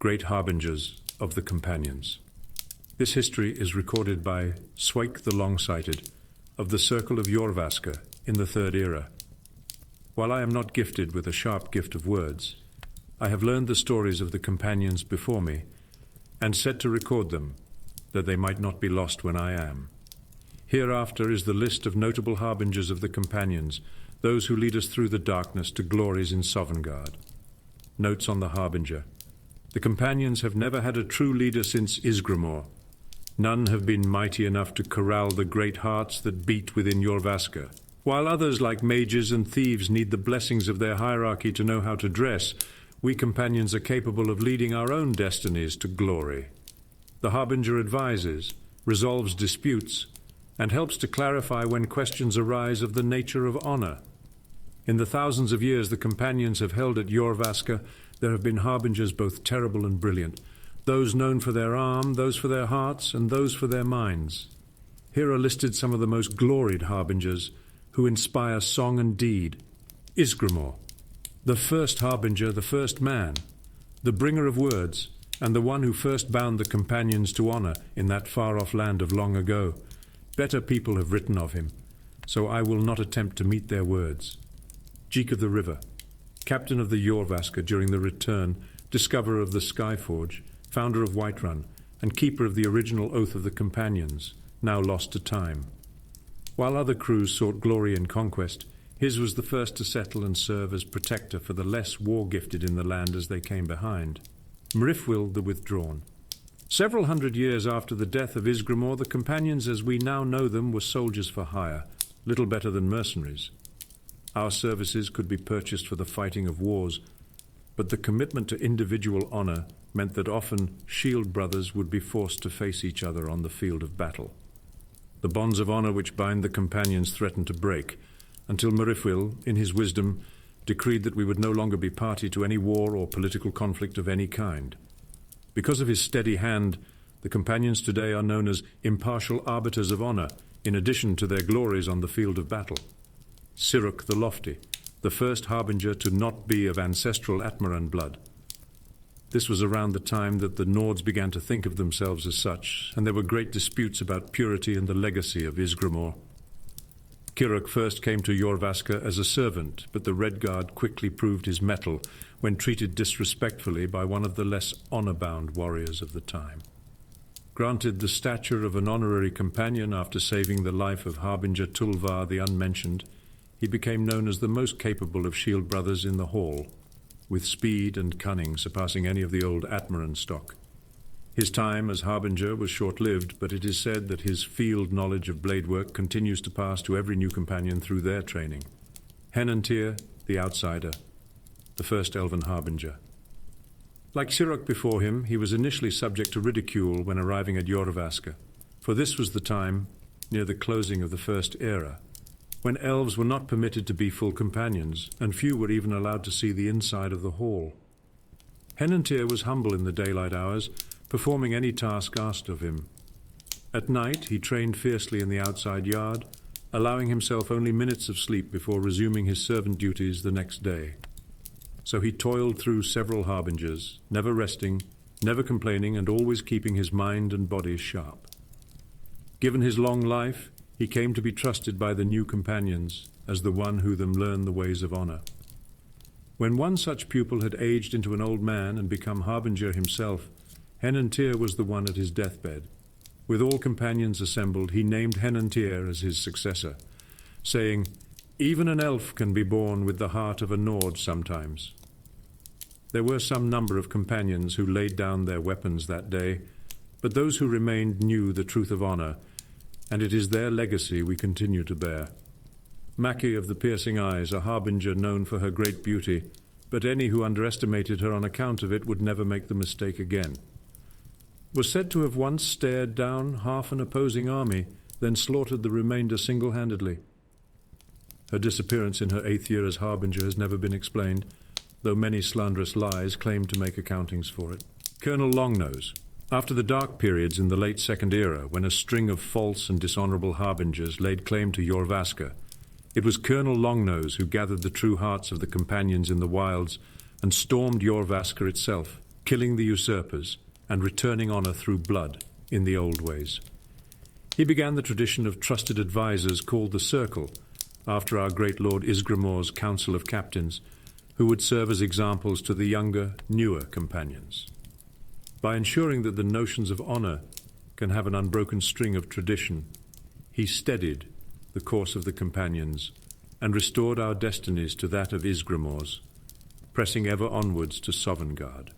great harbingers of the companions. This history is recorded by Stoic the Long-Sighted of the Circle of Jorvaska in the Third Era. While I am not gifted with a sharp gift of words, I have learned the stories of the companions before me and set to record them, that they might not be lost when I am. Hereafter is the list of notable harbingers of the companions, those who lead us through the darkness to glories in Sovngarde. Notes on the harbinger. The companions have never had a true leader since Ysgramor. None have been mighty enough to corral the great hearts that beat within Jorvaska. While others, like mages and thieves, need the blessings of their hierarchy to know how to dress, we companions are capable of leading our own destinies to glory. The harbinger advises, resolves disputes, and helps to clarify when questions arise of the nature of honor. In the thousands of years the companions have held at Jorvaska, there have been harbingers both terrible and brilliant, those known for their arm, those for their hearts, and those for their minds. Here are listed some of the most gloried harbingers who inspire song and deed. Ysgramor, the first harbinger, the first man, the bringer of words, and the one who first bound the companions to honor in that far-off land of long ago. Better people have written of him, so I will not attempt to meet their words. Jeek of the River, captain of the Jorvaska during the return, discoverer of the Skyforge, founder of Whiterun, and keeper of the original Oath of the Companions, now lost to time. While other crews sought glory and conquest, his was the first to settle and serve as protector for the less war-gifted in the land as they came behind. Mrifwil the Withdrawn. Several hundred years after the death of Ysgramor, the companions as we now know them were soldiers for hire, little better than mercenaries. Our services could be purchased for the fighting of wars, but the commitment to individual honor meant that often shield brothers would be forced to face each other on the field of battle. The bonds of honor which bind the companions threatened to break, until Mrifwil, in his wisdom, decreed that we would no longer be party to any war or political conflict of any kind. Because of his steady hand, the companions today are known as impartial arbiters of honor, in addition to their glories on the field of battle. Siruk the Lofty, the first harbinger to not be of ancestral Atmaran blood. This was around the time that the Nords began to think of themselves as such, and there were great disputes about purity and the legacy of Ysgramor. Kiruk first came to Jorvaska as a servant, but the Redguard quickly proved his mettle when treated disrespectfully by one of the less honor-bound warriors of the time. Granted the stature of an honorary companion after saving the life of Harbinger Tulvar the Unmentioned, he became known as the most capable of shield brothers in the Hall, with speed and cunning surpassing any of the old Atmaran stock. His time as Harbinger was short-lived, but it is said that his field knowledge of blade work continues to pass to every new companion through their training. Henantir, the Outsider, the first Elven Harbinger. Like Sirok before him, he was initially subject to ridicule when arriving at Jorvaska, for this was the time, near the closing of the First Era, when elves were not permitted to be full companions, and few were even allowed to see the inside of the hall. Henantir was humble in the daylight hours, performing any task asked of him. At night, he trained fiercely in the outside yard, allowing himself only minutes of sleep before resuming his servant duties the next day. So he toiled through several harbingers, never resting, never complaining, and always keeping his mind and body sharp. Given his long life, he came to be trusted by the new companions as the one who them learned the ways of honor. When one such pupil had aged into an old man and become harbinger himself, Henantir was the one at his deathbed. With all companions assembled, he named Henantir as his successor, saying, "Even an elf can be born with the heart of a Nord sometimes." There were some number of companions who laid down their weapons that day, but those who remained knew the truth of honor, and it is their legacy we continue to bear. Mage of the Piercing Eyes, a harbinger known for her great beauty, but any who underestimated her on account of it would never make the mistake again. Was said to have once stared down half an opposing army, then slaughtered the remainder single-handedly. Her disappearance in her 8th year as harbinger has never been explained, though many slanderous lies claim to make accountings for it. Colonel Longnose. After the dark periods in the late Second Era, when a string of false and dishonorable harbingers laid claim to Jorvaska, it was Colonel Longnose who gathered the true hearts of the companions in the wilds and stormed Jorvaska itself, killing the usurpers and returning honor through blood in the old ways. He began the tradition of trusted advisors called the Circle, after our great Lord Isgremore's Council of Captains, who would serve as examples to the younger, newer companions. By ensuring that the notions of honor can have an unbroken string of tradition, he steadied the course of the companions and restored our destinies to that of Isgremore's, pressing ever onwards to Sovngarde.